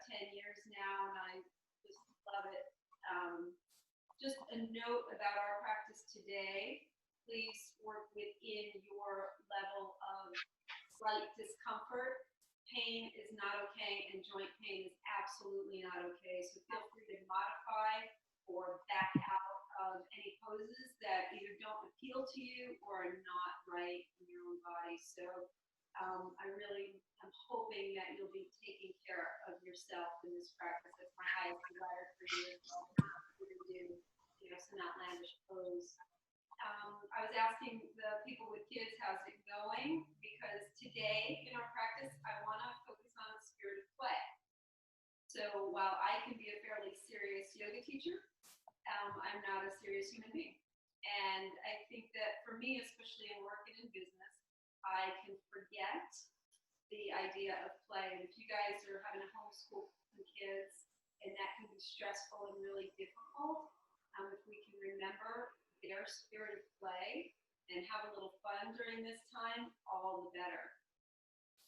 about 10 years now, and I just love it. Just a note about our practice today. Please work within your level of slight discomfort. Pain is not okay, and joint pain is absolutely not okay. So feel free to modify or back out of any poses that either don't appeal to you or are not right in your own body. So I really am hoping that you'll be taking care of yourself in this practice. That's my highest desire for you as well. To do, some outlandish pose. I was asking the people with kids, how's it going? Because today in our practice, I want to focus on the spirit of play. So while I can be a fairly serious yoga teacher, I'm not a serious human being. And I think that for me, especially in work and in business, I can forget the idea of play. And if you guys are having to homeschool some kids, and that can be stressful and really difficult, if we can remember their spirit of play and have a little fun during this time, all the better.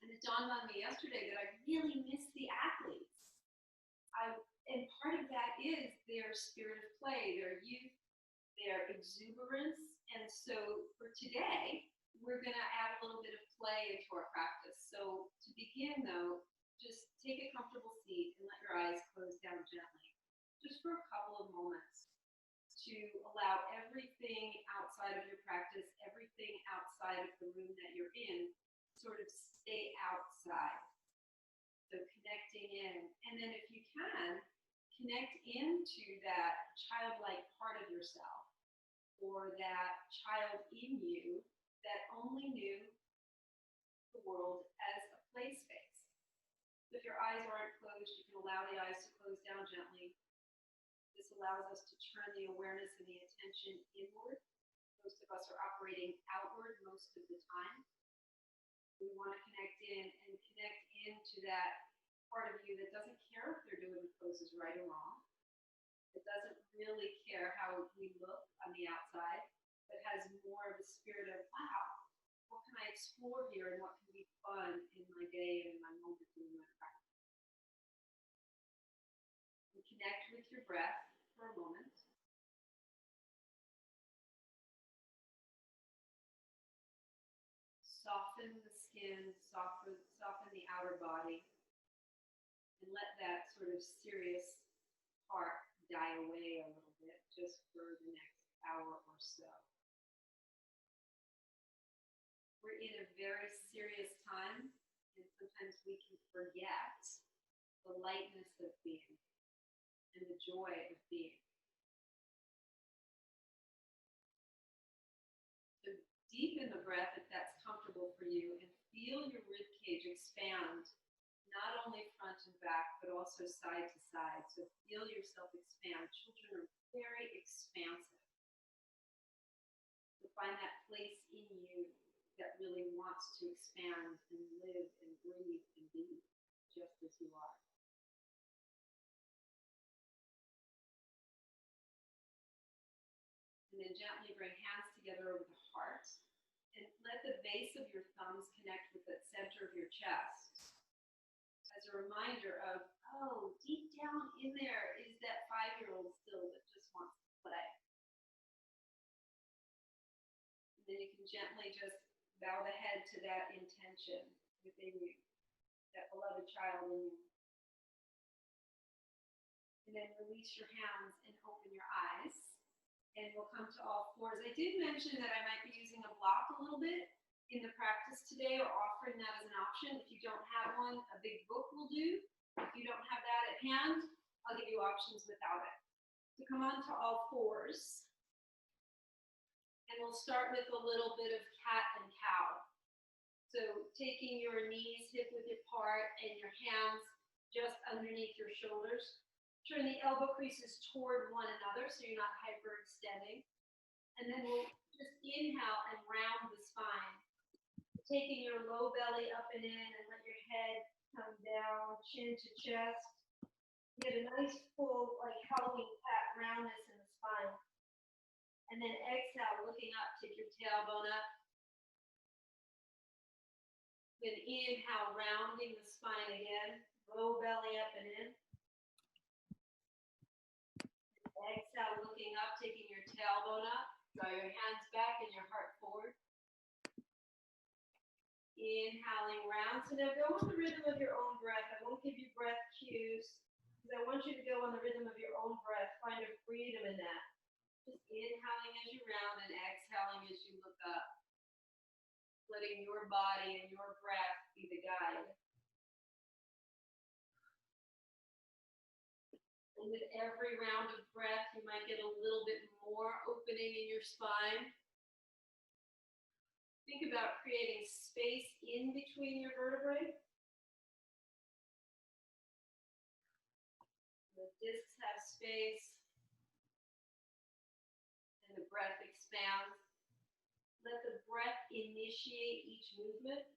And it dawned on me yesterday that I really miss the athletes. And part of that is their spirit of play, their youth, their exuberance. And so for today, we're going to add a little bit of play into our practice. So to begin, though, just take a comfortable seat and let your eyes close down gently, just for a couple of moments, to allow everything outside of your practice, everything outside of the room that you're in, sort of stay outside. So connecting in. And then if you can, connect into that childlike part of yourself, or that child in you that only knew the world as a play space. So if your eyes aren't closed, you can allow the eyes to close down gently. This allows us to turn the awareness and the attention inward. Most of us are operating outward most of the time. We want to connect in and connect into that part of you that doesn't care if they're doing the poses right or wrong. It doesn't really care how we look on the outside, but has more of a spirit of, wow, what can I explore here and what can be fun in my day and in my moment in my practice. And connect with your breath for a moment. Soften the skin, soften the outer body, and let that sort of serious part die away a little bit just for the next hour or so. We're in a very serious time, and sometimes we can forget the lightness of being and the joy of being. So deepen the breath if that's comfortable for you, and feel your rib cage expand, not only front and back, but also side to side. So feel yourself expand. Children are very expansive. So find that place in you that really wants to expand and live and breathe and be just as you are. And then gently bring hands together over the heart and let the base of your thumbs connect with the center of your chest as a reminder of, oh, deep down in there is that 5-year-old still that just wants to play. And then you can gently just bow the head to that intention within you, that beloved child in you. And then release your hands and open your eyes. And we'll come to all fours. I did mention that I might be using a block a little bit in the practice today, or offering that as an option. If you don't have one, a big book will do. If you don't have that at hand, I'll give you options without it. So come on to all fours. And we'll start with a little bit of cat and cow. So taking your knees hip width apart and your hands just underneath your shoulders. Turn the elbow creases toward one another so you're not hyperextending. And then we'll just inhale and round the spine. Taking your low belly up and in, and let your head come down, chin to chest. Get a nice full, like Halloween cat roundness in the spine. And then exhale, looking up, take your tailbone up. Then inhale, rounding the spine again, Low belly up and in. Exhale, looking up, taking your tailbone up. Draw your hands back and your heart forward. Inhaling round. So now go on the rhythm of your own breath. I won't give you breath cues, because I want you to go on the rhythm of your own breath. Find a freedom in that. Just inhaling as you round and exhaling as you look up. Letting your body and your breath be the guide. And with every round of breath, you might get a little bit more opening in your spine. Think about creating space in between your vertebrae. The discs have space, and the breath expands. Let the breath initiate each movement.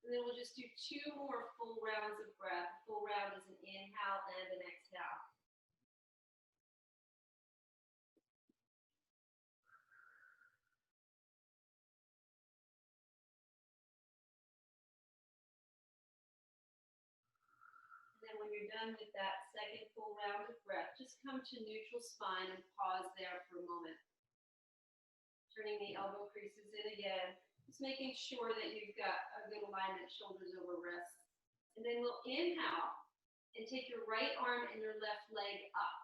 And then we'll just do 2 more full rounds of breath. A full round is an inhale and an exhale. And then when you're done with that second full round of breath, just come to neutral spine and pause there for a moment. Turning the elbow creases in again. Just making sure that you've got a good alignment, shoulders over wrists. And then we'll inhale and take your right arm and your left leg up.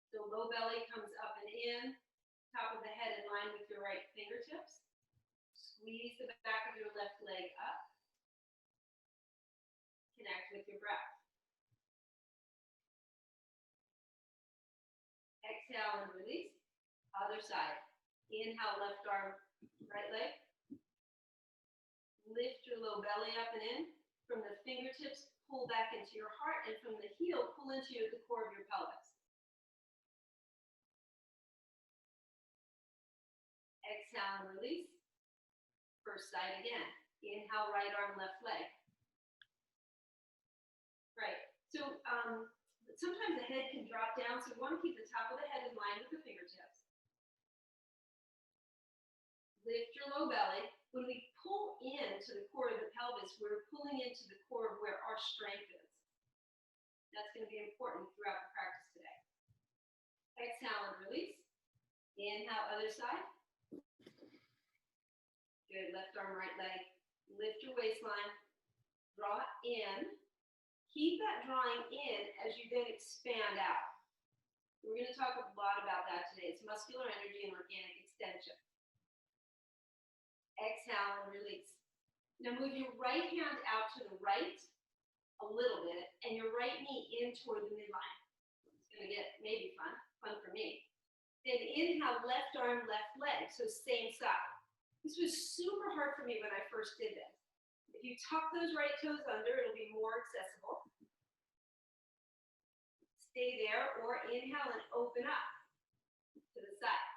So low belly comes up and in, top of the head in line with your right fingertips. Squeeze the back of your left leg up. Connect with your breath. Exhale and release. Other side. Inhale, left arm, right leg. Lift your low belly up and in. From the fingertips, pull back into your heart, and from the heel, pull into the core of your pelvis. Exhale and release. First side again. Inhale, right arm, left leg. Right. So sometimes the head can drop down, so we want to keep the top of the head in line with the fingertips. Lift your low belly. When we pull into the core of the pelvis, we're pulling into the core of where our strength is. That's going to be important throughout the practice today. Exhale and release. Inhale, other side. Good. Left arm, right leg. Lift your waistline. Draw in. Keep that drawing in as you then expand out. We're going to talk a lot about that today. It's muscular energy and organic extension. Exhale and release. Now move your right hand out to the right a little bit and your right knee in toward the midline. It's going to get maybe fun for me. Then inhale, left arm, left leg, so same side. This was super hard for me when I first did this. If you tuck those right toes under, it'll be more accessible. Stay there or inhale and open up to the side.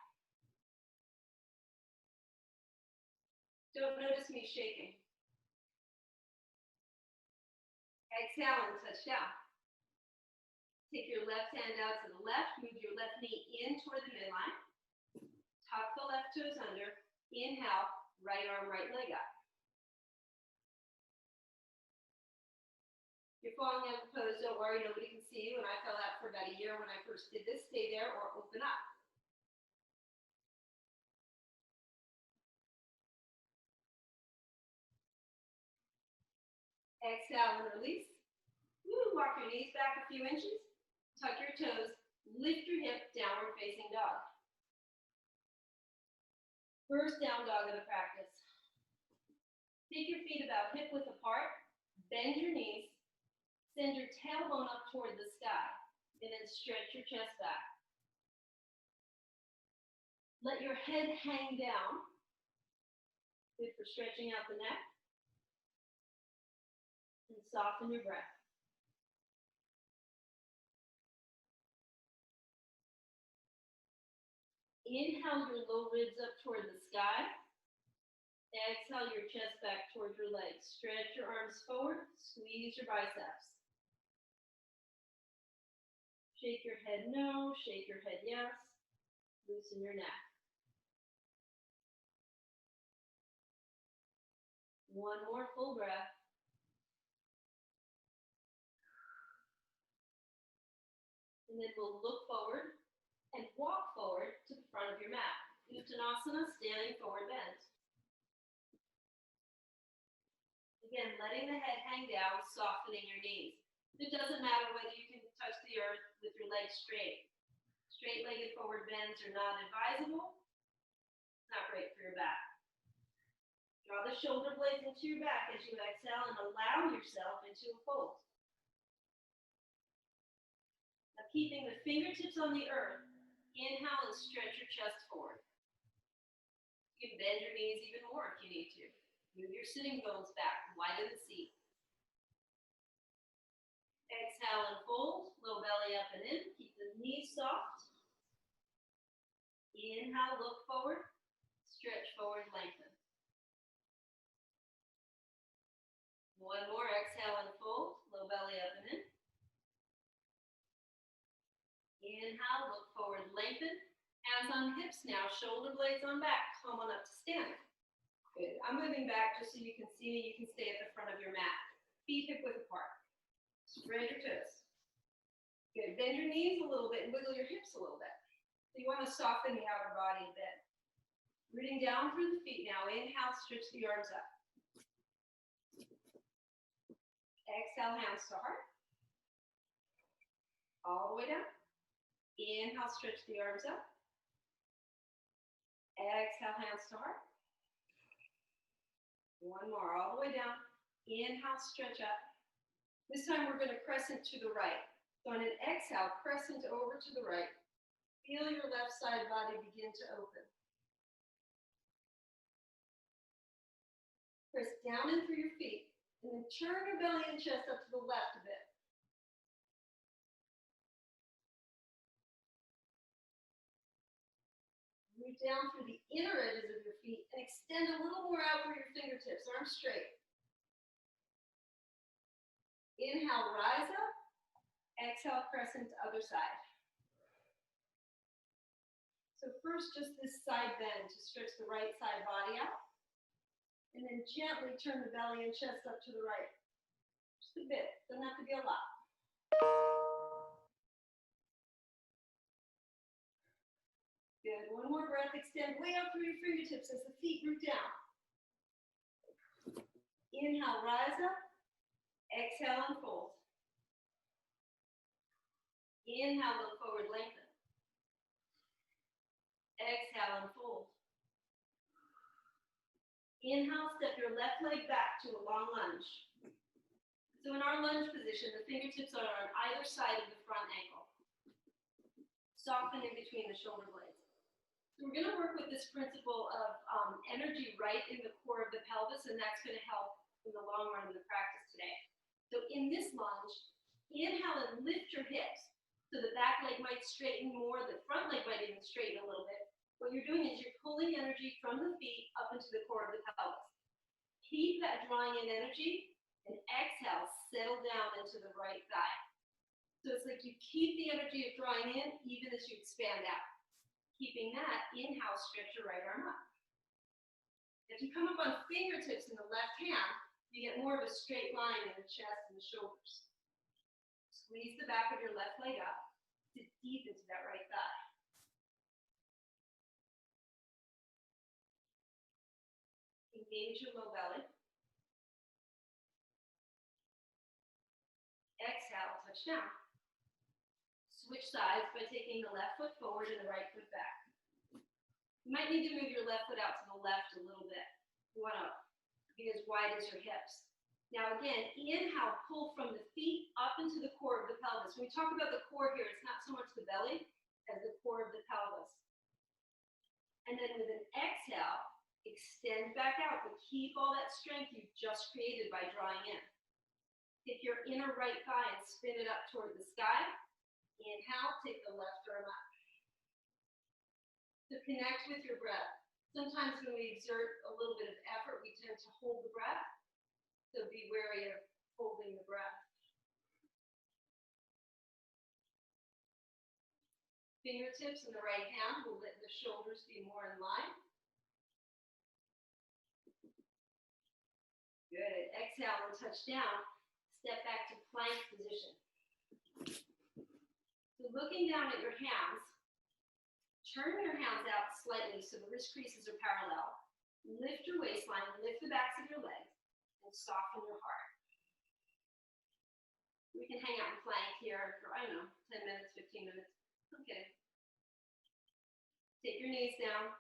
Don't notice me shaking. Exhale and touch down. Take your left hand out to the left, move your left knee in toward the midline. Tuck the left toes under. Inhale, right arm, right leg up. You're falling out of the pose, don't worry, nobody can see you. And I fell out for about a year when I first did this. Stay there or open up. Exhale and release. Woo, walk your knees back a few inches. Tuck your toes. Lift your hip, downward facing dog. First down dog of the practice. Take your feet about hip width apart. Bend your knees. Send your tailbone up toward the sky. And then stretch your chest back. Let your head hang down. Good for stretching out the neck. And soften your breath. Inhale your low ribs up toward the sky. Exhale your chest back toward your legs. Stretch your arms forward. Squeeze your biceps. Shake your head no, shake your head yes. Loosen your neck. One more full breath. And then we'll look forward and walk forward to the front of your mat. Uttanasana, standing forward bend. Again, letting the head hang down, softening your knees. It doesn't matter whether you can touch the earth with your legs straight. Straight-legged forward bends are not advisable. Not great for your back. Draw the shoulder blades into your back as you exhale and allow yourself into a fold. Now keeping the fingertips on the earth, inhale and stretch your chest forward. You can bend your knees even more if you need to. Move your sitting bones back, widen the seat. Exhale and fold, low belly up and in. Keep the knees soft. Inhale, look forward. Stretch forward, lengthen. One more, exhale and fold, low belly up and in. Inhale, look forward, lengthen. Hands on hips now, shoulder blades on back. Come on up to standing. Good. I'm moving back just so you can see me. You can stay at the front of your mat. Feet hip width apart. Spread your toes. Good. Bend your knees a little bit and wiggle your hips a little bit. So you want to soften the outer body a bit. Rooting down through the feet now. Inhale, stretch the arms up. Exhale, hands to heart. All the way down. Inhale, stretch the arms up. Exhale, hands to heart. One more, all the way down. Inhale, stretch up. This time we're going to crescent to the right. So on an exhale, crescent over to the right. Feel your left side body begin to open. Press down in through your feet, and then turn your belly and chest up to the left a bit. Root down through the inner edges of your feet and extend a little more out through your fingertips, arms straight. Inhale, rise up. Exhale, crescent to other side. So first, just this side bend to stretch the right side body out. And then gently turn the belly and chest up to the right. Just a bit, doesn't have to be a lot. Good, one more breath, extend way out through your fingertips as the feet root down. Inhale, rise up. Exhale, and fold. Inhale, look forward, lengthen. Exhale, and fold. Inhale, step your left leg back to a long lunge. So in our lunge position, the fingertips are on either side of the front ankle. Soften in between the shoulder blades. So we're going to work with this principle of energy right in the core of the pelvis, and that's going to help in the long run of the practice today. So in this lunge, inhale and lift your hips. So the back leg might straighten more, the front leg might even straighten a little bit. What you're doing is you're pulling energy from the feet up into the core of the pelvis. Keep that drawing in energy, and exhale, settle down into the right thigh. So it's like you keep the energy of drawing in even as you expand out. Keeping that, inhale, stretch your right arm up. If you come up on fingertips in the left hand, you get more of a straight line in the chest and the shoulders. Squeeze the back of your left leg up to deep into that right thigh. Engage your low belly. Exhale, touch down. Switch sides by taking the left foot forward and the right foot back. You might need to move your left foot out to the left a little bit. You want to be as wide as your hips. Now again, inhale, pull from the feet up into the core of the pelvis. When we talk about the core here, it's not so much the belly as the core of the pelvis. And then with an exhale, extend back out, but keep all that strength you've just created by drawing in. Take your inner right thigh and spin it up toward the sky. Inhale, take the left arm up. So connect with your breath. Sometimes when we exert a little bit of effort, we tend to hold the breath. So be wary of holding the breath. Fingertips in the right hand will let the shoulders be more in line. exhale and touch down. Step back to plank position. So looking down at your hands, turn your hands out slightly so the wrist creases are parallel. Lift your waistline, lift the backs of your legs, and soften your heart. We can hang out in plank here for, I don't know, 10 minutes, 15 minutes. Okay. Take your knees down.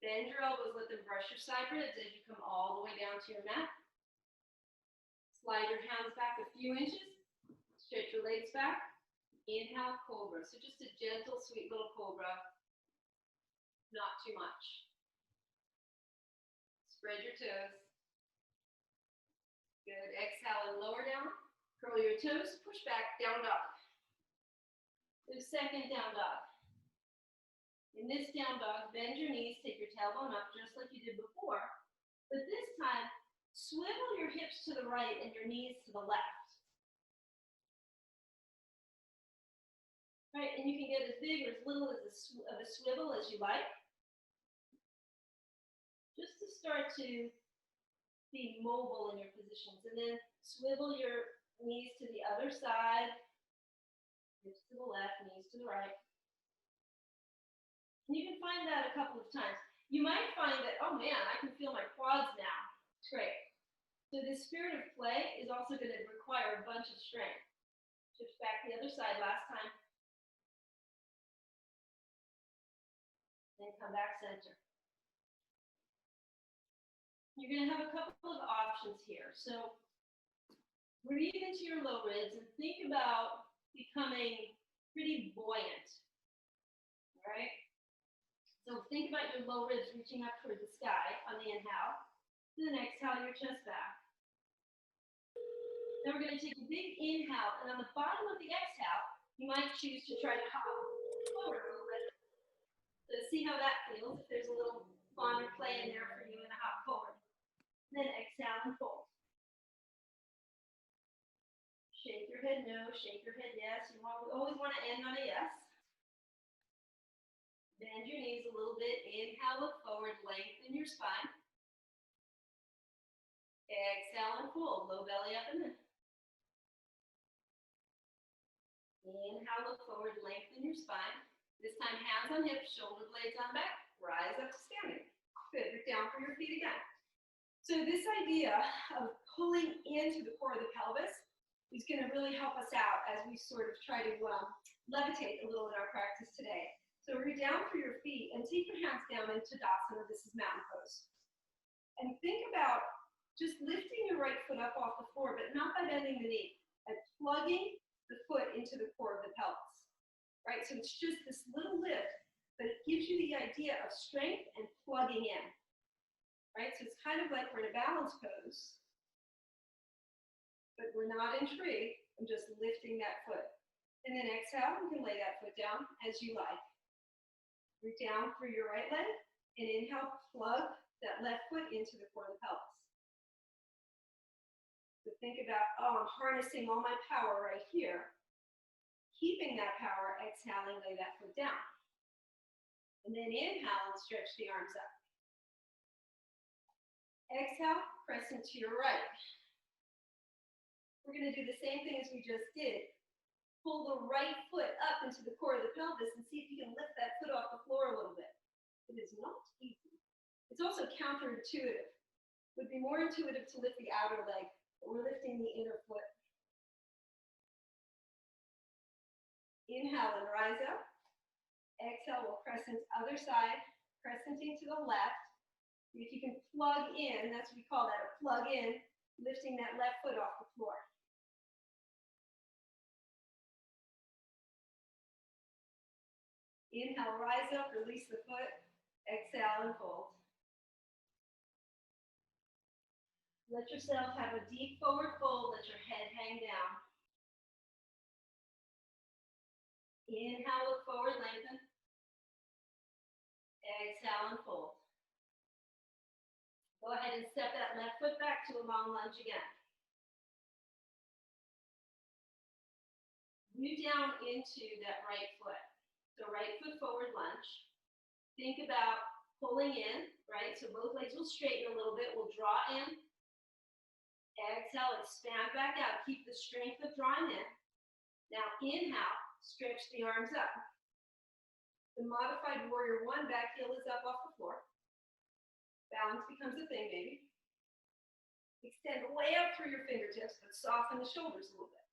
Bend your elbows, let them brush your side ribs as you come all the way down to your mat. Slide your hands back a few inches. Stretch your legs back. Inhale, cobra. So just a gentle, sweet little cobra. Not too much. Spread your toes. Good. Exhale and lower down. Curl your toes. Push back. Down dog. The second down dog. In this down dog, bend your knees. Take your tailbone up just like you did before. But this time, swivel your hips to the right and your knees to the left. Right, and you can get as big or as little as of a swivel as you like. Just to start to be mobile in your positions. And then swivel your knees to the other side. Hips to the left, knees to the right. And you can find that a couple of times. You might find that, oh man, I can feel my quads now. It's great. So this spirit of play is also going to require a bunch of strength. Shift back the other side last time. Then come back center. You're going to have a couple of options here. So breathe into your low ribs and think about becoming pretty buoyant. All right? So think about your low ribs reaching up toward the sky on the inhale. Then exhale your chest back. Then we're going to take a big inhale, and on the bottom of the exhale, you might choose to try to hop forward a little bit. So see how that feels, if there's a little fun or play in there for you in a hop forward. Then exhale and fold. Shake your head no, shake your head yes. You always want to end on a yes. Bend your knees a little bit. Inhale, look forward, lengthen your spine. Exhale and fold, low belly up and in. Inhale, look forward, lengthen your spine. This time, hands on hips, shoulder blades on back. Rise up to standing. Good, look down for your feet again. So this idea of pulling into the core of the pelvis is going to really help us out as we sort of try to levitate a little in our practice today. So root down for your feet and take your hands down into Tadasana. This is mountain pose. And think about just lifting your right foot up off the floor, but not by bending the knee, by plugging the foot into the core of the pelvis. Right, so it's just this little lift, but it gives you the idea of strength and plugging in. Right, so it's kind of like we're in a balance pose, but we're not in tree. I'm just lifting that foot. And then exhale, you can lay that foot down as you like. Root down through your right leg, and inhale, plug that left foot into the core of the pelvis. So think about, oh, I'm harnessing all my power right here. Keeping that power, exhaling, lay that foot down. And then inhale and stretch the arms up. Exhale, press into your right. We're going to do the same thing as we just did. Pull the right foot up into the core of the pelvis and see if you can lift that foot off the floor a little bit. It is not easy. It's also counterintuitive. It would be more intuitive to lift the outer leg, but we're lifting the inner foot. Inhale and rise up. Exhale, we'll crescent other side, crescenting to the left. If you can plug in, that's what we call that, a plug in, lifting that left foot off the floor. Inhale, rise up, release the foot. Exhale and fold. Let yourself have a deep forward fold. Let your head hang down. Inhale, look forward, lengthen. Exhale and fold. Go ahead and step that left foot back to a long lunge again. Root down into that right foot. So right foot forward lunge. Think about pulling in, right? So both legs will straighten a little bit. We'll draw in. Exhale, expand back out. Keep the strength of drawing in. Now inhale, stretch the arms up. The modified warrior one, back heel is up off the floor. Balance becomes a thing, maybe. Extend way up through your fingertips, but soften the shoulders a little bit.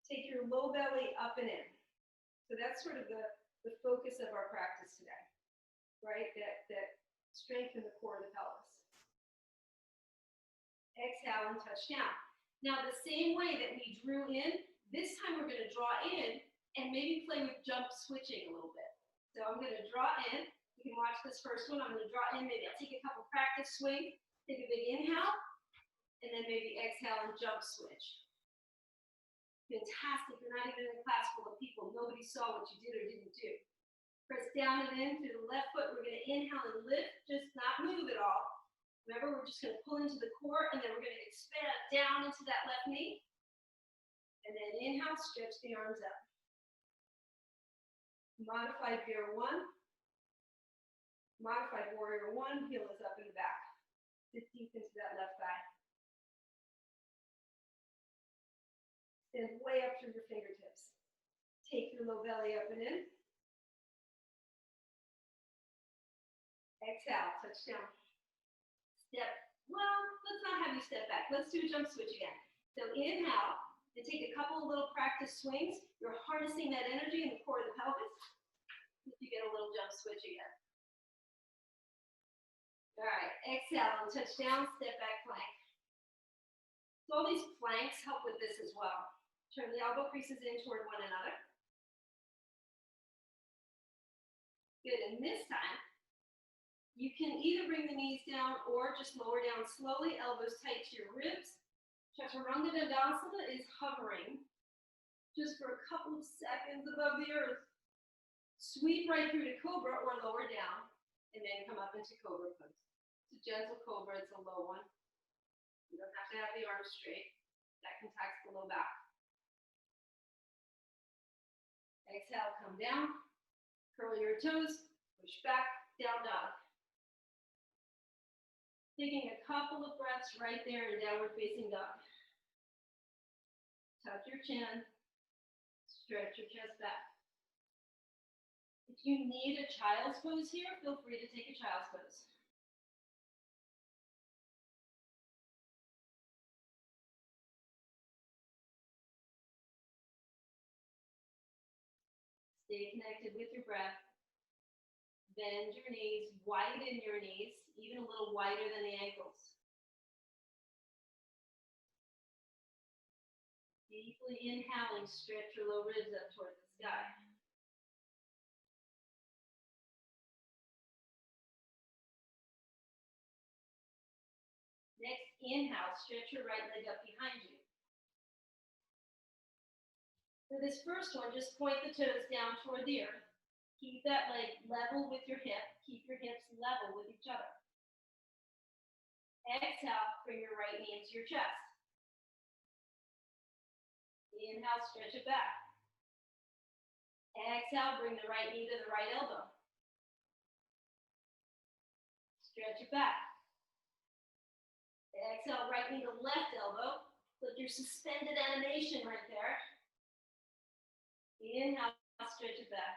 Take your low belly up and in. So that's sort of the focus of our practice today, right? That strength in the core of the pelvis. Exhale and touch down. Now the same way that we drew in, this time we're going to draw in and maybe play with jump switching a little bit. So I'm going to draw in. You can watch this first one. I'm going to draw in. Maybe I'll take a couple practice swings, take a big inhale, and then maybe exhale and jump switch. Fantastic. You're not even in a class full of people. Nobody saw what you did or didn't do. Press down and in through the left foot. We're going to inhale and lift, just not move at all. Remember, we're just going to pull into the core, and then we're going to expand down into that left knee. And then inhale, stretch the arms up. Modified bear one. Modified warrior one. Heel is up in the back. Sit deep into that left thigh. Stand way up through your fingertips. Take your low belly up and in. Exhale, touch down. Step, well, let's not have you step back. Let's do a jump switch again. So inhale, and take a couple of little practice swings. You're harnessing that energy in the core of the pelvis. You get a little jump switch again. All right, exhale and touch down, step back plank. So all these planks help with this as well. Turn the elbow creases in toward one another. Good, and this time, you can either bring the knees down or just lower down slowly, elbows tight to your ribs. Chaturanga Dandasana is hovering just for a couple of seconds above the earth. Sweep right through to Cobra or lower down, and then come up into Cobra pose. It's a gentle Cobra, it's a low one. You don't have to have the arms straight. That contracts the low back. Exhale, come down, curl your toes, push back, down dog. Taking a couple of breaths right there in downward facing dog. Tuck your chin, stretch your chest back. If you need a child's pose here, feel free to take a child's pose. Stay connected with your breath. Bend your knees, widen your knees, even a little wider than the ankles. Deeply inhaling, stretch your low ribs up toward the sky. Next, inhale, stretch your right leg up behind you. For this first one, just point the toes down toward the earth. Keep that leg level with your hip. Keep your hips level with each other. Exhale, bring your right knee into your chest. Inhale, stretch it back. Exhale, bring the right knee to the right elbow. Stretch it back. Exhale, right knee to left elbow. Look, your suspended animation right there. Inhale, stretch it back.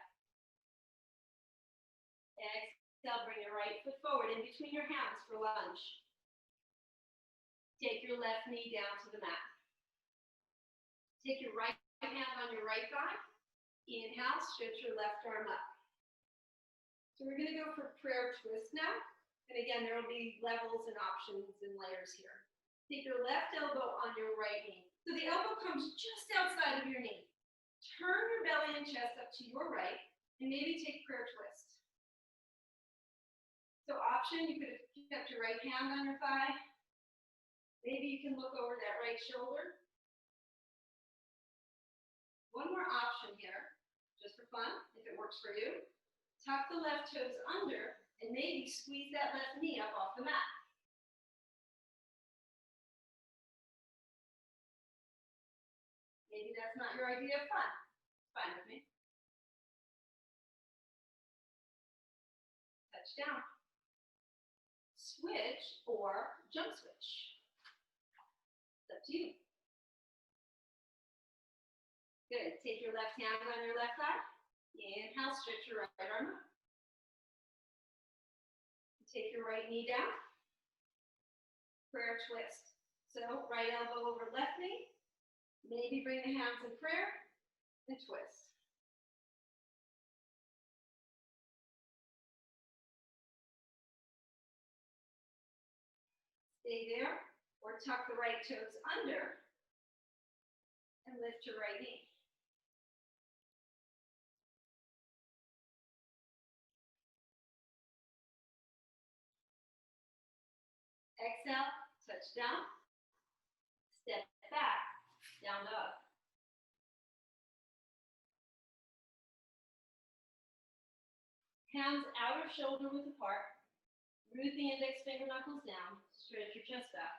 Exhale, bring your right foot forward in between your hands for lunge. Take your left knee down to the mat. Take your right hand on your right thigh. Inhale, stretch your left arm up. So we're going to go for prayer twist now. And again, there will be levels and options and layers here. Take your left elbow on your right knee. So the elbow comes just outside of your knee. Turn your belly and chest up to your right, and maybe take prayer twist. So option, you could have kept your right hand on your thigh. Maybe you can look over that right shoulder. One more option here, just for fun, if it works for you. Tuck the left toes under, and maybe squeeze that left knee up off the mat. Maybe that's not your idea of fun. Fine with me. Touch down. switch or jump switch. It's up to you. Good. Take your left hand on your left thigh. Inhale, stretch your right arm up. Take your right knee down. Prayer twist. So right elbow over left knee. Maybe bring the hands in prayer and twist. Stay there or tuck the right toes under and lift your right knee. Exhale, touch down, step back, down dog. Hands outer shoulder width apart, root the index finger knuckles down, stretch your chest back.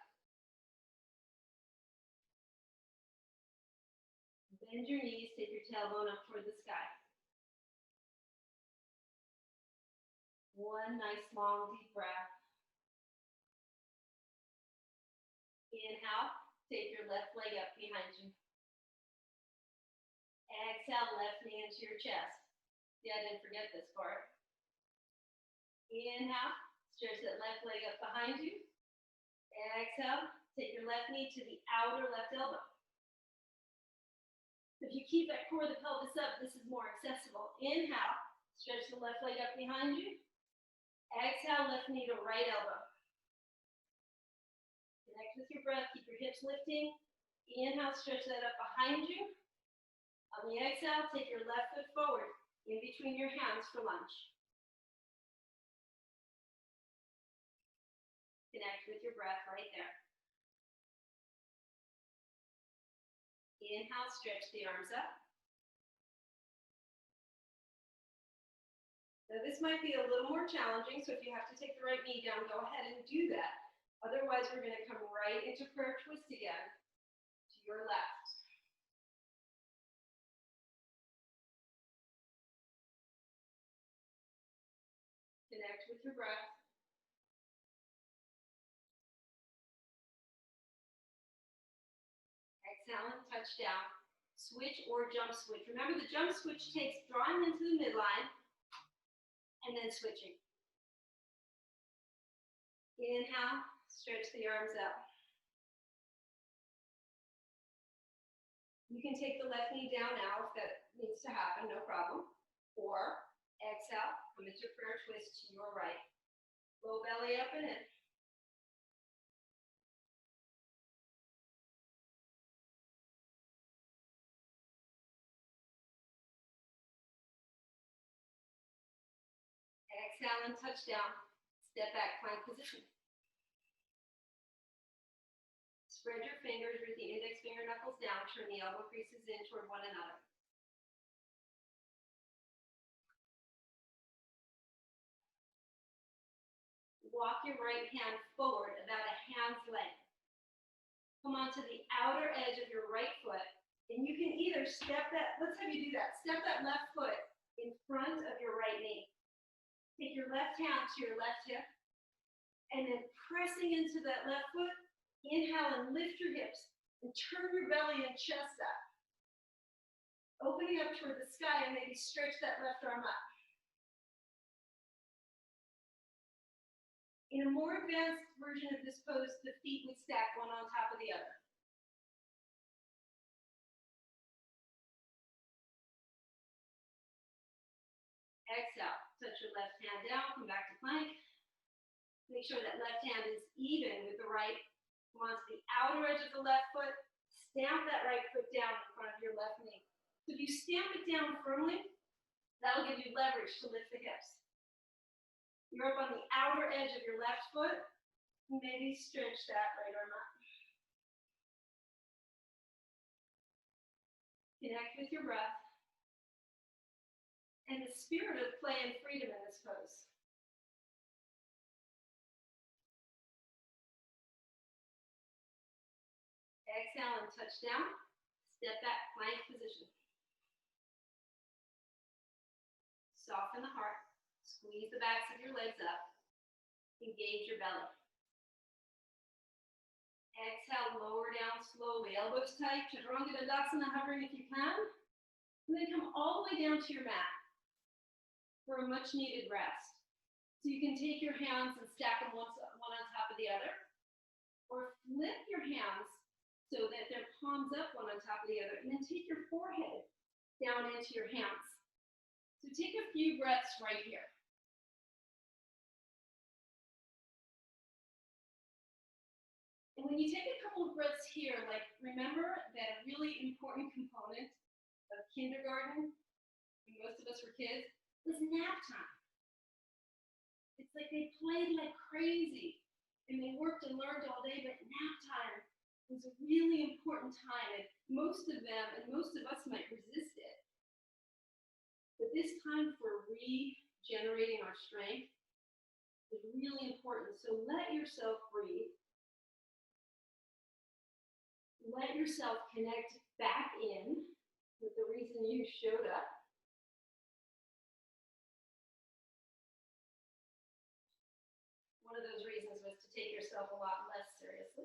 Bend your knees, take your tailbone up toward the sky. One nice long deep breath. Inhale, take your left leg up behind you. Exhale, left knee into your chest. See, I didn't forget this part. Inhale, stretch that left leg up behind you. Exhale, take your left knee to the outer left elbow. If you keep that core of the pelvis up, this is more accessible. Inhale, stretch the left leg up behind you. Exhale, left knee to right elbow. Connect with your breath, keep your hips lifting. Inhale, stretch that up behind you. On the exhale, take your left foot forward in between your hands for lunge. Connect with your breath right there. Inhale, stretch the arms up. Now this might be a little more challenging, so if you have to take the right knee down, go ahead and do that. Otherwise, we're going to come right into prayer twist again to your left. Connect with your breath. Exhale and touch down. Switch or jump switch. Remember, the jump switch takes drawing into the midline and then switching. Inhale, stretch the arms out. You can take the left knee down now if that needs to happen, no problem. Or exhale, come into prayer twist to your right. Low belly up and in. Exhale and touch down. Step back, plank position. Spread your fingers, root the index finger knuckles down, turn the elbow creases in toward one another. Walk your right hand forward about a hand's length. Come onto the outer edge of your right foot, and you can either step that, let's have you do that, step that left foot in front of your right knee. Take your left hand to your left hip, and then pressing into that left foot, inhale and lift your hips, and turn your belly and chest up. Opening up toward the sky, and maybe stretch that left arm up. In a more advanced version of this pose, the feet would stack one on top of the other. Exhale, touch your left hand down, come back to plank. Make sure that left hand is even with the right. Come onto the outer edge of the left foot, stamp that right foot down in front of your left knee. So if you stamp it down firmly, that will give you leverage to lift the hips. You're up on the outer edge of your left foot, maybe stretch that right arm up. Connect with your breath and the spirit of play and freedom in this pose. Exhale and touch down. Step back, plank position. Soften the heart. Squeeze the backs of your legs up. Engage your belly. Exhale, lower down slowly. Elbows tight, Chaturanga Dandasana, hovering if you can. And then come all the way down to your mat for a much needed rest. So you can take your hands and stack them one on top of the other. Or flip your hands so that they're palms up one on top of the other. And then take your forehead down into your hands. So take a few breaths right here. And when you take a couple of breaths here, like remember that a really important component of kindergarten, when most of us were kids, was nap time. It's like they played like crazy and they worked and learned all day, but nap time was a really important time, and most of them and most of us might resist it. But this time for regenerating our strength is really important. So let yourself breathe. Let yourself connect back in with the reason you showed up. One of those reasons was to take yourself a lot less seriously.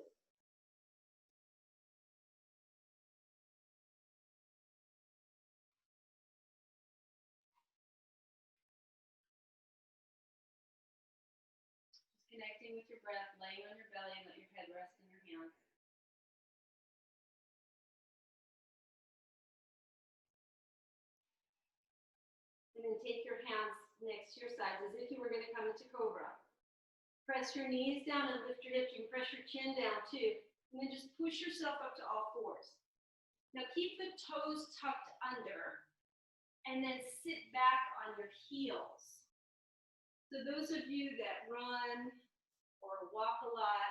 Just connecting with your breath, laying on your belly, and let your head rest in your hands. And then take your hands next to your sides as if you were going to come into Cobra. Press your knees down and lift your hips. You can press your chin down too. And then just push yourself up to all fours. Now keep the toes tucked under and then sit back on your heels. So those of you that run or walk a lot,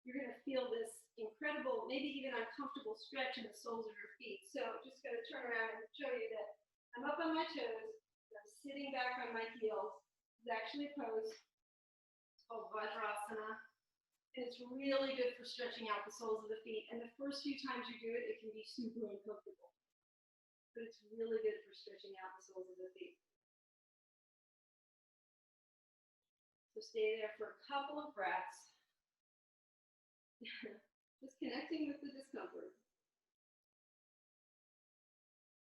you're going to feel this incredible, maybe even uncomfortable stretch in the soles of your feet. So just going to turn around and show you that I'm up on my toes. I'm sitting back on my heels. It's actually a pose. It's called Vajrasana. And it's really good for stretching out the soles of the feet. And the first few times you do it, it can be super uncomfortable. But it's really good for stretching out the soles of the feet. So stay there for a couple of breaths. Just connecting with the discomfort.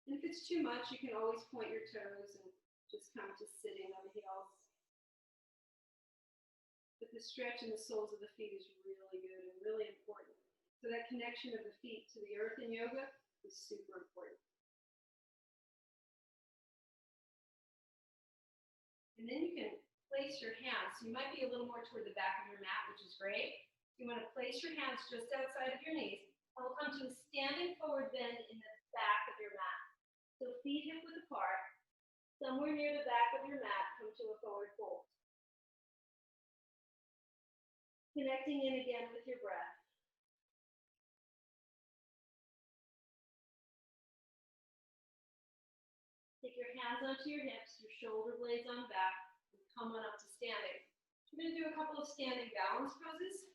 And if it's too much, you can always point your toes and just come to sitting on the heels. But the stretch in the soles of the feet is really good and really important. So that connection of the feet to the earth in yoga is super important. And then you can place your hands. So you might be a little more toward the back of your mat, which is great. You want to place your hands just outside of your knees. And we'll come to a standing forward bend in the back of your mat. So feet hip width apart. Somewhere near the back of your mat, come to a forward fold. Connecting in again with your breath. Take your hands onto your hips, your shoulder blades on back, and come on up to standing. We're going to do a couple of standing balance poses.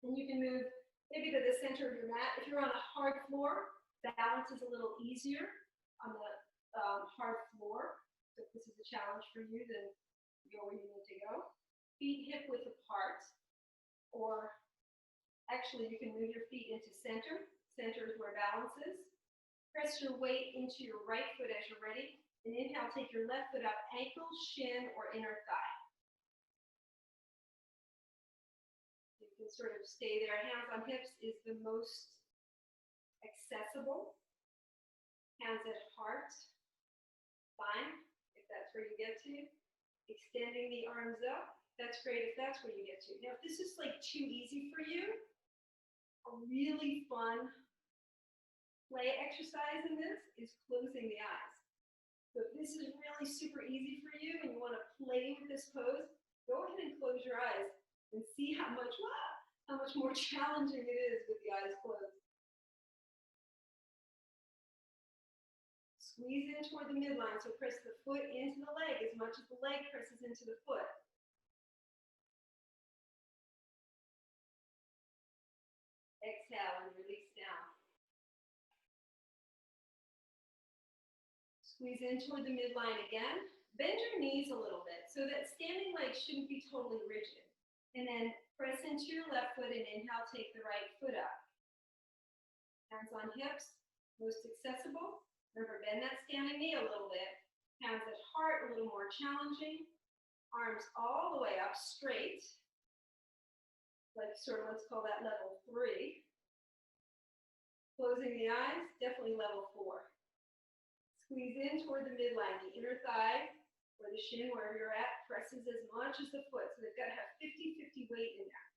And you can move maybe to the center of your mat. If you're on a hard floor, balance is a little easier on the hard floor. So if this is a challenge for you, then go where you need to go. Feet hip width apart. Or actually, you can move your feet into center. Center is where balance is. Press your weight into your right foot as you're ready. And inhale, take your left foot up, ankle, shin, or inner thigh. You can sort of stay there. Hands on hips is the most accessible. Hands at heart, fine, if that's where you get to. Extending the arms up. That's great if that's where you get to. Now, if this is like too easy for you, a really fun play exercise in this is closing the eyes. So if this is really super easy for you and you want to play with this pose, go ahead and close your eyes and see how much more challenging it is with the eyes closed. Squeeze in toward the midline, so press the foot into the leg as much as the leg presses into the foot. Exhale and release down. Squeeze in toward the midline again. bend your knees a little bit so that standing leg shouldn't be totally rigid. And then press into your left foot and inhale, take the right foot up. Hands on hips, most accessible. Remember, bend that standing knee a little bit. Hands at heart, a little more challenging. Arms all the way up straight. Like sort of, let's call that level 3. Closing the eyes, definitely level 4. Squeeze in toward the midline, the inner thigh or the shin, wherever you're at, presses as much as the foot. So they've got to have 50-50 weight in there.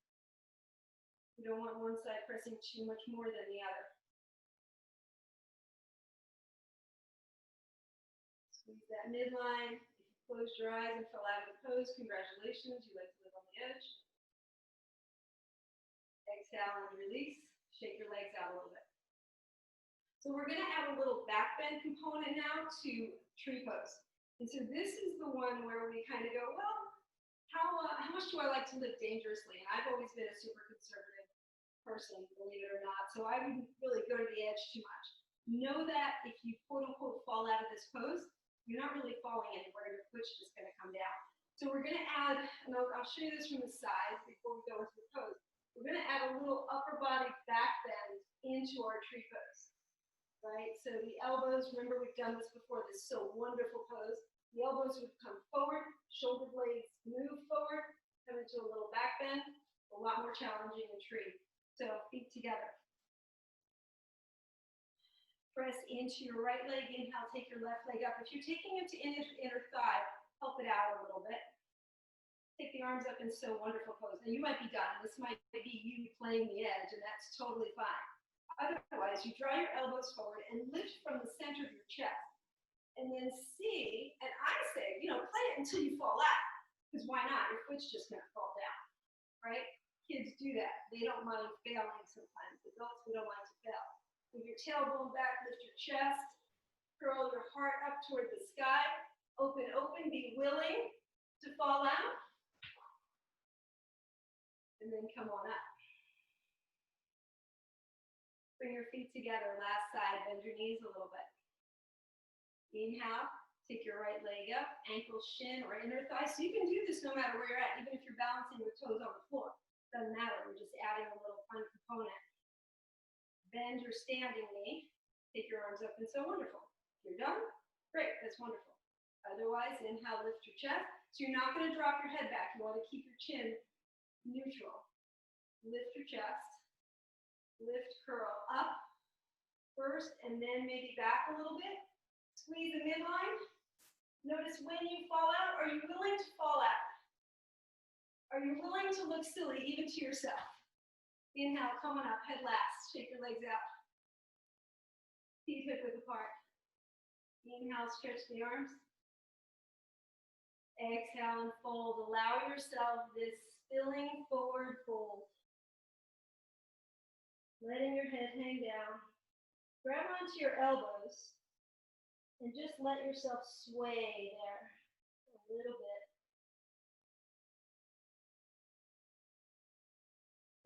You don't want one side pressing too much more than the other. Squeeze that midline. If you closed your eyes and fell out of the pose, congratulations, you like to live on the edge. Exhale and release. Shake your legs out a little bit. So we're going to add a little back bend component now to tree pose. And so this is the one where we kind of go, well, how much do I like to live dangerously? And I've always been a super conservative person, believe it or not. So I wouldn't really go to the edge too much. Know that if you quote unquote fall out of this pose, you're not really falling anywhere. Your foot's just going to come down. So we're going to add, and I'll show you this from the side before we go into the pose. We're going to add a little upper body back bend into our tree pose. Right? So the elbows, remember we've done this before, this so wonderful pose. The elbows would come forward, shoulder blades move forward, come into a little back bend, a lot more challenging in tree. So feet together. Press into your right leg, inhale, take your left leg up. If you're taking it to inner thigh, help it out a little bit. Take the arms up in so wonderful pose. Now you might be done. This might be you playing the edge, and that's totally fine. Otherwise, you draw your elbows forward and lift from the center of your chest. And then see, and I say, play it until you fall out. Because why not? Your foot's just going to fall down, right? Kids do that. They don't mind failing sometimes. Adults, we don't like to fail. With your tailbone back, lift your chest. Curl your heart up toward the sky. Open, open, be willing to fall out. And then come on up. Bring your feet together, last side, bend your knees a little bit. Inhale, take your right leg up, ankle, shin, or inner thigh. So you can do this no matter where you're at, even if you're balancing your toes on the floor. Doesn't matter, we're just adding a little fun component. Bend your standing knee, take your arms up, and so wonderful. If you're done, great, that's wonderful. Otherwise, inhale, lift your chest. So you're not going to drop your head back. You want to keep your chin neutral. Lift your chest. Lift, curl up first, and then maybe back a little bit. Squeeze the midline. Notice when you fall out, are you willing to fall out? Are you willing to look silly even to yourself? Inhale, come on up, head last. Shake your legs out. Feet hip width apart. Inhale, stretch the arms. Exhale and fold. Allow yourself this spilling forward fold. Letting your head hang down. Grab onto your elbows and just let yourself sway there a little bit.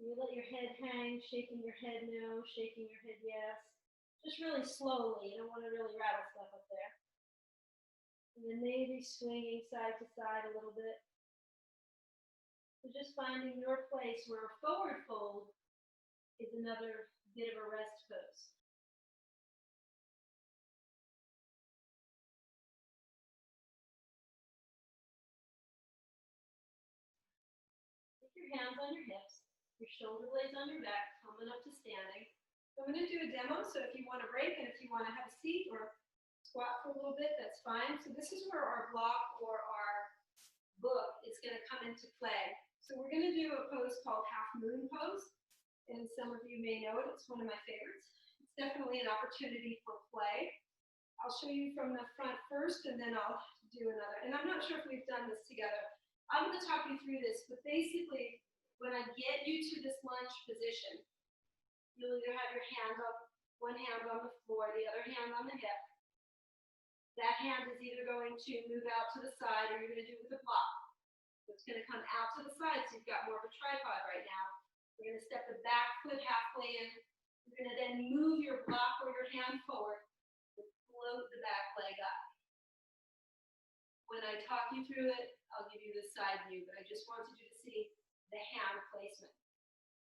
You let your head hang, shaking your head no, shaking your head yes. Just really slowly. You don't want to really rattle stuff up there. And then maybe swinging side to side a little bit. So just finding your place where a forward fold is another bit of a rest pose. Put your hands on your hips, your shoulder blades on your back, coming up to standing. So I'm going to do a demo, so if you want to break and if you want to have a seat or squat for a little bit, that's fine. So this is where our block or our book is going to come into play. So we're going to do a pose called half moon pose. And some of you may know it, it's one of my favorites. It's definitely an opportunity for play. I'll show you from the front first, and then I'll do another. And I'm not sure if we've done this together. I'm going to talk you through this, but basically, when I get you to this lunge position, you'll either have your hand up, one hand on the floor, the other hand on the hip. That hand is either going to move out to the side, or you're going to do it with a block. So it's going to come out to the side, so you've got more of a tripod right now. We're going to step the back foot halfway in. You're going to then move your block or your hand forward and float the back leg up. When I talk you through it, I'll give you the side view, but I just wanted you to see the hand placement.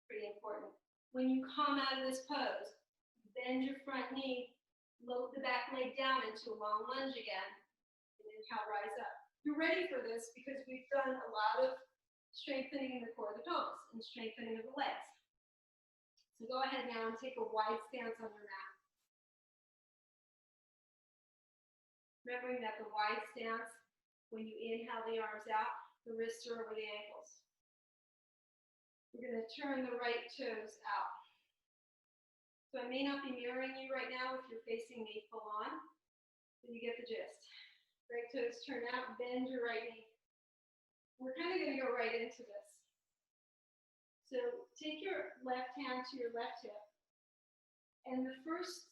Pretty important. When you come out of this pose, bend your front knee, load the back leg down into a long lunge again, and inhale, rise up. You're ready for this because we've done a lot of strengthening in the core of the pelvis and strengthening of the legs. So go ahead now and take a wide stance on your mat. Remembering that the wide stance, when you inhale the arms out, the wrists are over the ankles. We're going to turn the right toes out. So I may not be mirroring you right now if you're facing me full on, but you get the gist. Right toes turn out, bend your right knee. We're kind of going to go right into this. So take your left hand to your left hip, and the first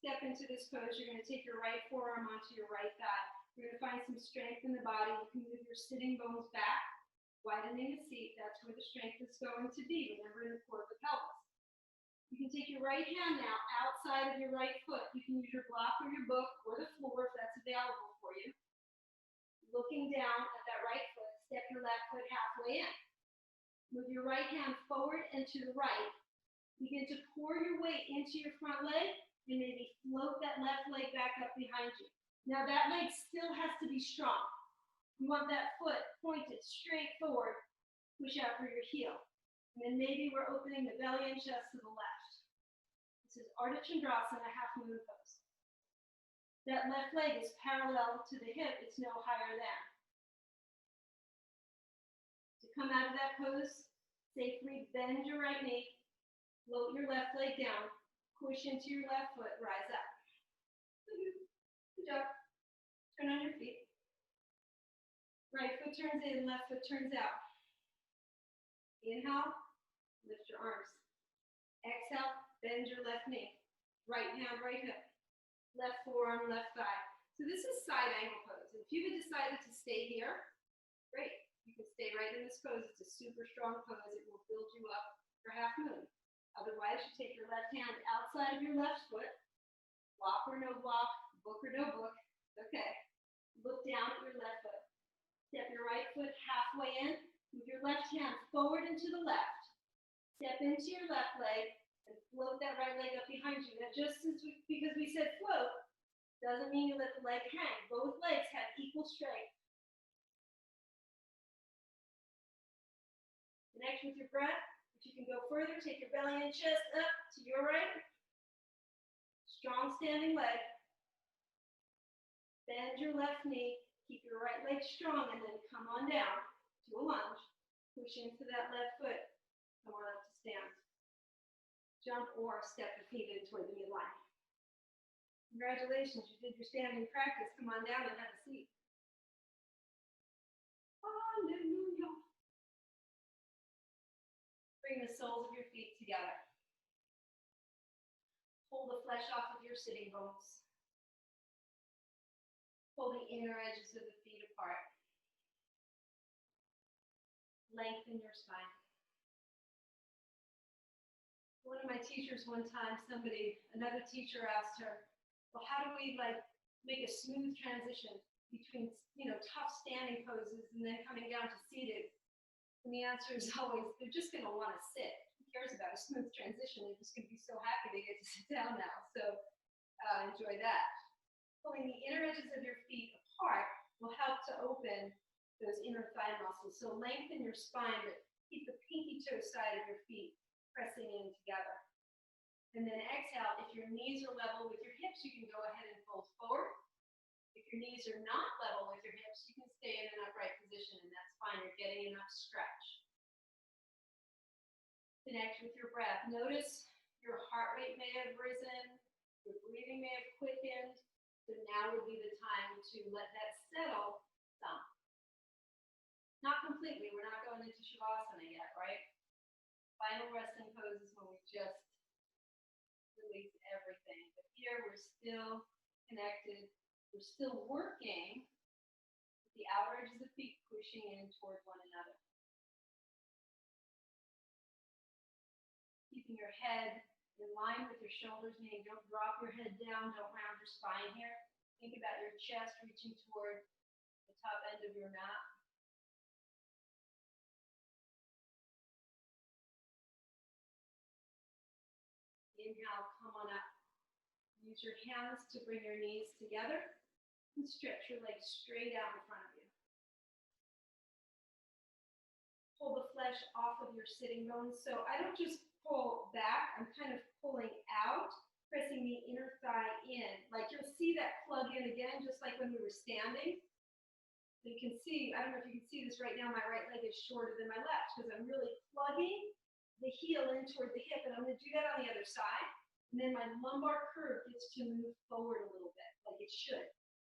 step into this pose, you're going to take your right forearm onto your right thigh. You're going to find some strength in the body. You can move your sitting bones back, widening the seat. That's where the strength is going to be. Remember, in the core of the pelvis. You can take your right hand now outside of your right foot. You can use your block or your book or the floor if that's available for you. Looking down at that right foot, step your left foot halfway in. Move your right hand forward and to the right. Begin to pour your weight into your front leg and maybe float that left leg back up behind you. Now that leg still has to be strong. You want that foot pointed straight forward, push out for your heel. And then maybe we're opening the belly and chest to the left. This is Ardha Chandrasana, half moon pose. That left leg is parallel to the hip, it's no higher than. To come out of that pose, safely bend your right knee, float your left leg down, push into your left foot, rise up. Good job. Turn on your feet. Right foot turns in, left foot turns out. Inhale, lift your arms. Exhale, bend your left knee. Right hand, right hip. Left forearm, left thigh. So this is side angle pose. If you had decided to stay here, great. You can stay right in this pose. It's a super strong pose. It will build you up for half moon. Otherwise, you take your left hand outside of your left foot. Block or no block, book or no book. Okay. Look down at your left foot. Step your right foot halfway in. Move your left hand forward and to the left. Step into your left leg and float that right leg up behind you. Now, just because we said float, doesn't mean you let the leg hang. Both legs have equal strength. Connect with your breath. If you can go further, take your belly and chest up to your right. Strong standing leg. Bend your left knee. Keep your right leg strong and then come on down to a lunge. Push into that left foot. Come on up to stand. Jump or step the feet in toward the midline. Congratulations, you did your standing practice. Come on down and have a seat. Hallelujah. Bring the soles of your feet together. Pull the flesh off of your sitting bones. Pull the inner edges of the feet apart. Lengthen your spine. One of my teachers one time, another teacher asked her, well, how do we make a smooth transition between, tough standing poses and then coming down to seated? And the answer is always, they're just going to want to sit. Who cares about a smooth transition? They're just going to be so happy they get to sit down now. So enjoy that. Pulling the inner edges of your feet apart will help to open those inner thigh muscles. So lengthen your spine, but keep the pinky toe side of your feet pressing in together. And then exhale. If your knees are level with your hips, you can go ahead and fold forward. If your knees are not level with your hips, you can stay in an upright position, and that's fine. You're getting enough stretch. Connect with your breath. Notice your heart rate may have risen, your breathing may have quickened. So now would be the time to let that settle some. Not completely. We're not going into Shavasana yet, right? Final resting pose is when we just release everything. But here we're still connected. We're still working with the outer edges of the feet pushing in toward one another. Keeping your head in line with your shoulders, meaning don't drop your head down, don't round your spine here. Think about your chest reaching toward the top end of your mat. Inhale, come on up. Use your hands to bring your knees together and stretch your legs straight out in front of you. Pull the flesh off of your sitting bones. So I don't just pull back, I'm kind of pulling out, pressing the inner thigh in. Like you'll see that plug in again, just like when we were standing. So you can see, I don't know if you can see this right now, my right leg is shorter than my left because I'm really plugging the heel in toward the hip, and I'm going to do that on the other side. And then my lumbar curve gets to move forward a little bit, like it should.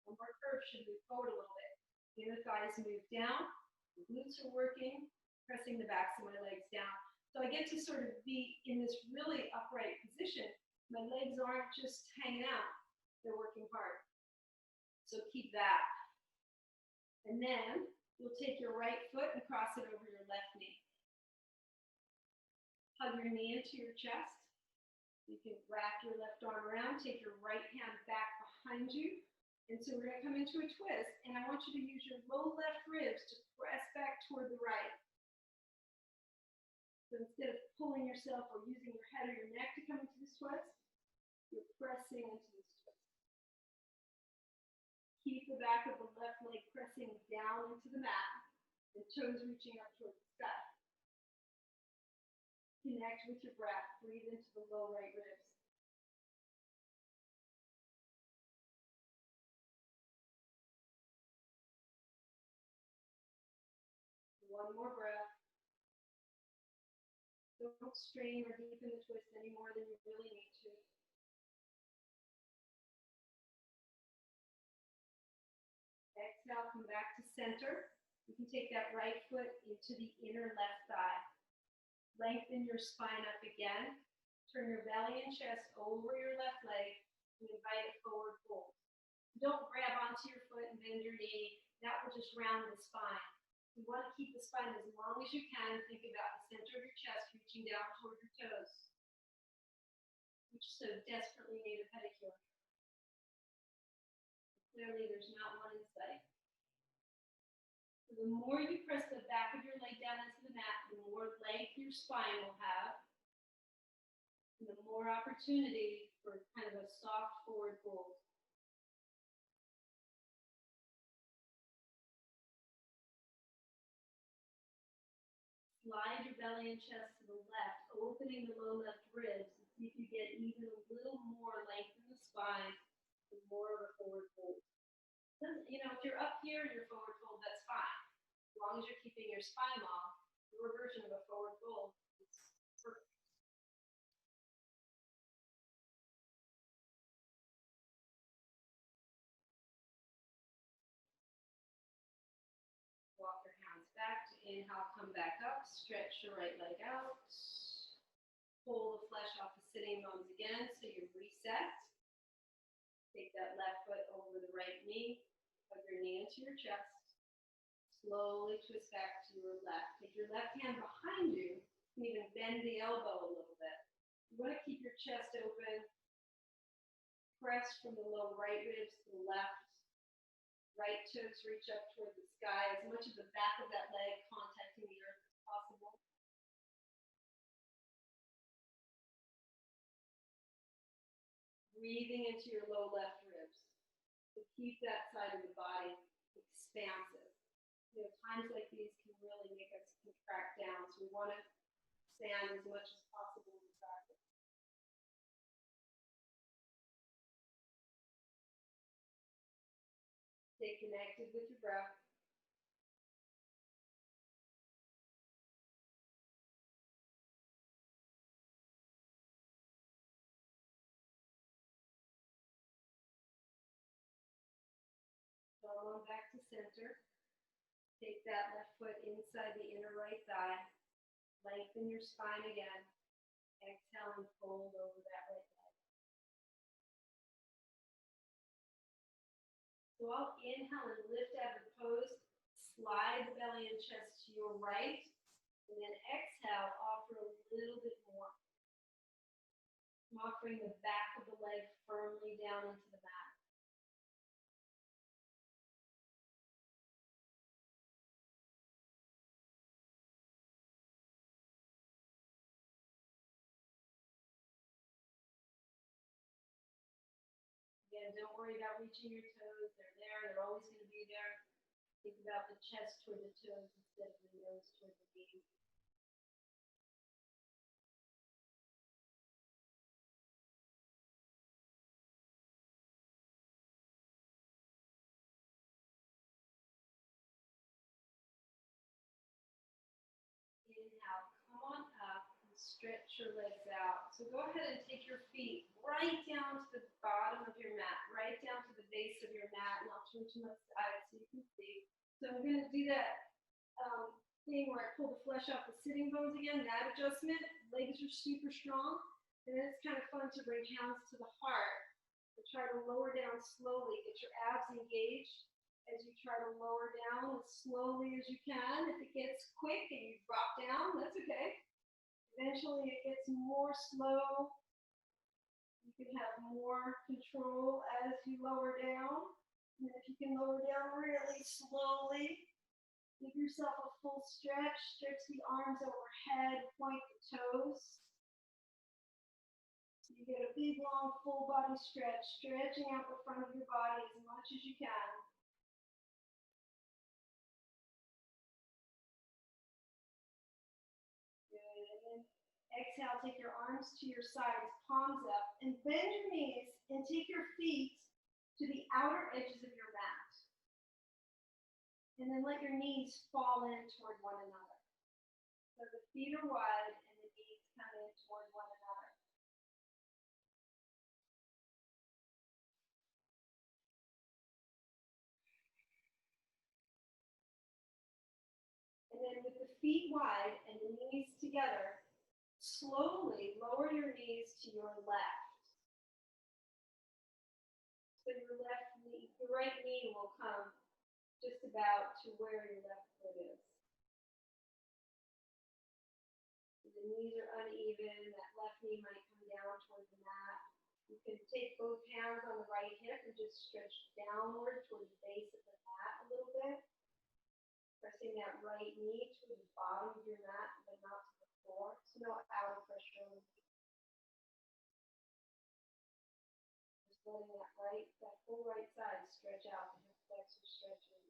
Lumbar curve should move forward a little bit. The inner thighs move down, the glutes are working, pressing the backs of my legs down. So I get to sort of be in this really upright position. My legs aren't just hanging out, they're working hard. So keep that. And then you'll take your right foot and cross it over your left knee. Hug your knee into your chest. You can wrap your left arm around, take your right hand back behind you. And so we're going to come into a twist, and I want you to use your low left ribs to press back toward the right. So instead of pulling yourself or using your head or your neck to come into this twist, you're pressing into this twist. Keep the back of the left leg pressing down into the mat, the toes reaching up toward the sky. Connect with your breath. Breathe into the low right ribs. One more breath. Don't strain or deepen the twist any more than you really need to. Exhale, come back to center. You can take that right foot into the inner left thigh. Lengthen your spine up again. Turn your belly and chest over your left leg and invite a forward fold. Don't grab onto your foot and bend your knee. That will just round the spine. You want to keep the spine as long as you can. Think about the center of your chest reaching down toward your toes, which so desperately need a pedicure. Clearly, there's not one in sight. So the more you press the back of your leg down into the mat, the more length your spine will have, and the more opportunity for kind of a soft forward fold. Slide your belly and chest to the left, opening the low left ribs, and see if you get even a little more length in the spine, and more of a forward fold. You know, if you're up here in your forward fold, that's fine. As long as you're keeping your spine long, your version of a forward fold is perfect. Walk your hands back to inhale, come back up, stretch your right leg out. Pull the flesh off the sitting bones again, so you reset. Take that left foot over the right knee, hug your knee into your chest. Slowly twist back to your left. Take your left hand behind you, and even bend the elbow a little bit. You want to keep your chest open. Press from the low right ribs to the left. Right toes reach up toward the sky, as much of the back of that leg contacting the earth as possible. Breathing into your low left ribs. So keep that side of the body expansive. You know, times like these can really make us contract down, so we want to expand as much as possible in the practice. Stay connected with your breath. Come on back to center. Take that left foot inside the inner right thigh. Lengthen your spine again. Exhale and fold over that right leg. So I'll inhale and lift out of the pose. Slide the belly and chest to your right. And then exhale, offer a little bit more. I'm offering the back of the leg firmly down into the mat. Don't worry about reaching your toes. They're there. They're always going to be there. Think about the chest toward the toes instead of the nose toward the knees. Inhale, come on up and stretch your legs out. So go ahead and take your feet right down to the bottom of your mat, right down to the base of your mat, and I'll turn to my side so you can see. So I'm going to do that thing where I pull the flesh off the sitting bones again, that adjustment. Legs are super strong, and then it's kind of fun to bring hands to the heart. So try to lower down slowly, get your abs engaged as you try to lower down as slowly as you can. If it gets quick and you drop down, that's okay. Eventually it gets more slow. You can have more control as you lower down. And if you can lower down really slowly, give yourself a full stretch. Stretch the arms overhead, point the toes. So you get a big, long, full body stretch, stretching out the front of your body as much as you can. Good. And then exhale, take your arms to your sides, palms up, and bend your knees and take your feet to the outer edges of your mat. And then let your knees fall in toward one another. So the feet are wide and the knees come in toward one another. And then with the feet wide and the knees together, slowly lower your knees to your left. So your left knee, the right knee will come just about to where your left foot is. The knees are uneven, that left knee might come down toward the mat. You can take both hands on the right hip and just stretch downward toward the base of the mat a little bit. Pressing that right knee to the bottom of your mat, but not to the floor. So no outer pressure on the feet. Just letting that full right side stretch out, the hip flexor stretching.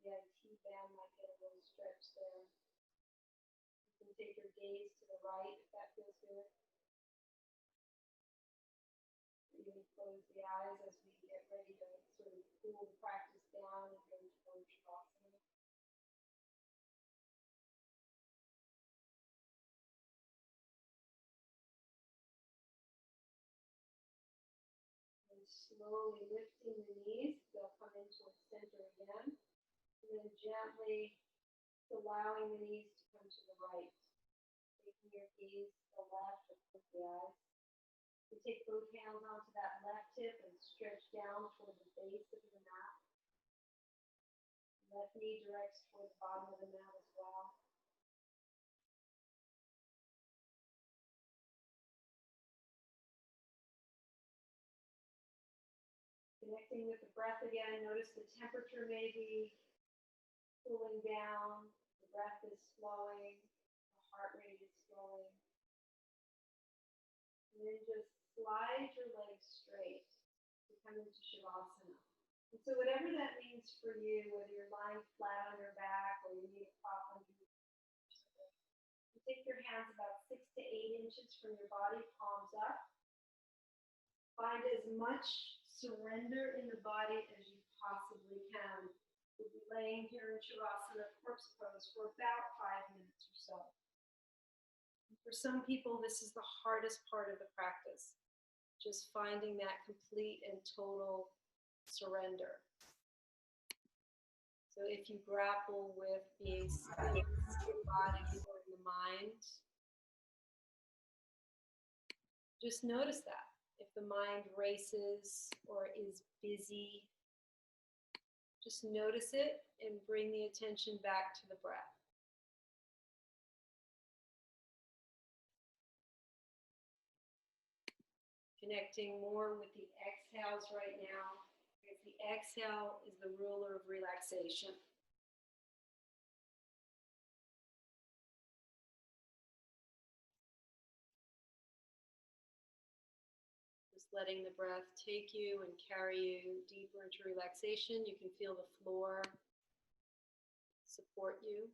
The IT band might get a little stretch there. You can take your gaze to the right if that feels good. You can close the eyes as we get ready to sort of cool the practice down and go towards Shavasana. And slowly lifting the knees, they'll come into a center again. And then gently allowing the knees to come to the right. Taking your gaze to the left and close the eyes. You take both hands onto that left hip and stretch down toward the base of the mat. Left knee directs toward the bottom of the mat as well. Connecting with the breath again. Notice the temperature may be cooling down. The breath is flowing. The heart rate is flowing. And then just slide your legs straight to come into Shavasana. And so whatever that means for you, whether you're lying flat on your back or you need a prop under your feet, you take your hands about 6 to 8 inches from your body, palms up. Find as much surrender in the body as you possibly can. You'll be laying here in Shavasana, corpse pose, for about 5 minutes or so. For some people, this is the hardest part of the practice, just finding that complete and total surrender. So if you grapple with being still in the body or in the mind, just notice that. If the mind races or is busy, just notice it and bring the attention back to the breath. Connecting more with the exhales right now, because the exhale is the ruler of relaxation. Just letting the breath take you and carry you deeper into relaxation. You can feel the floor support you.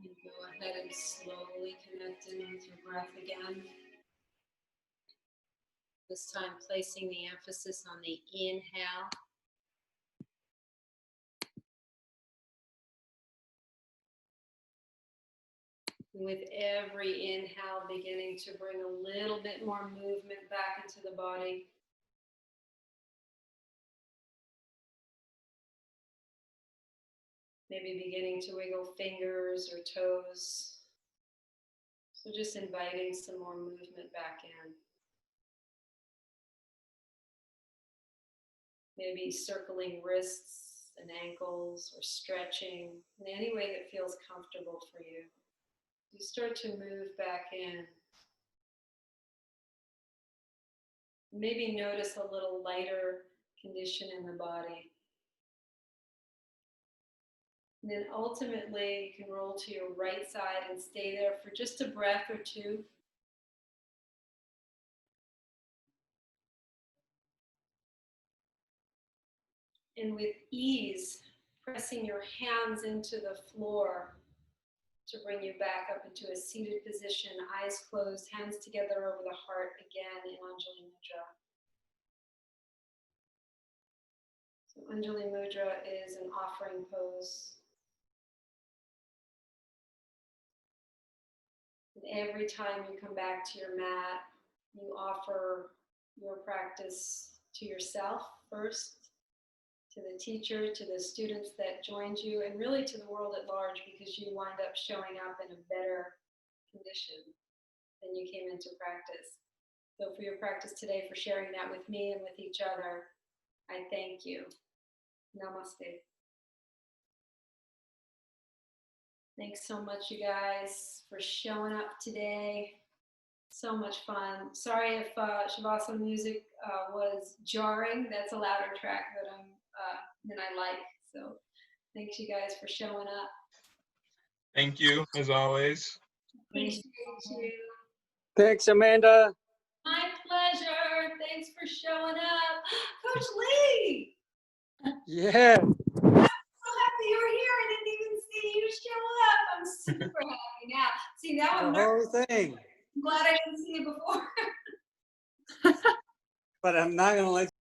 You go ahead and slowly connect in with your breath again. This time placing the emphasis on the inhale. With every inhale, beginning to bring a little bit more movement back into the body. Maybe beginning to wiggle fingers or toes. So just inviting some more movement back in. Maybe circling wrists and ankles or stretching in any way that feels comfortable for you. you start to move back in. Maybe notice a little lighter condition in the body. And then ultimately, you can roll to your right side and stay there for just a breath or two. And with ease, pressing your hands into the floor to bring you back up into a seated position, eyes closed, hands together over the heart again in Anjali Mudra. So Anjali Mudra is an offering pose. And every time you come back to your mat, you offer your practice to yourself first, to the teacher, to the students that joined you, and really to the world at large, because you wind up showing up in a better condition than you came into practice. So for your practice today, for sharing that with me and with each other, I thank you. Namaste. Thanks so much, you guys, for showing up today. So much fun. Sorry if Shavasana music was jarring. That's a louder track that I like. So thanks, you guys, for showing up. Thank you, as always. Appreciate you. Thanks, Amanda. My pleasure. Thanks for showing up. Coach Lee! Yeah. So happy you were here. I didn't even see you show up. I'm super happy now. See, now I'm The nervous. whole thing. I'm glad I didn't see you before. But I'm not going to let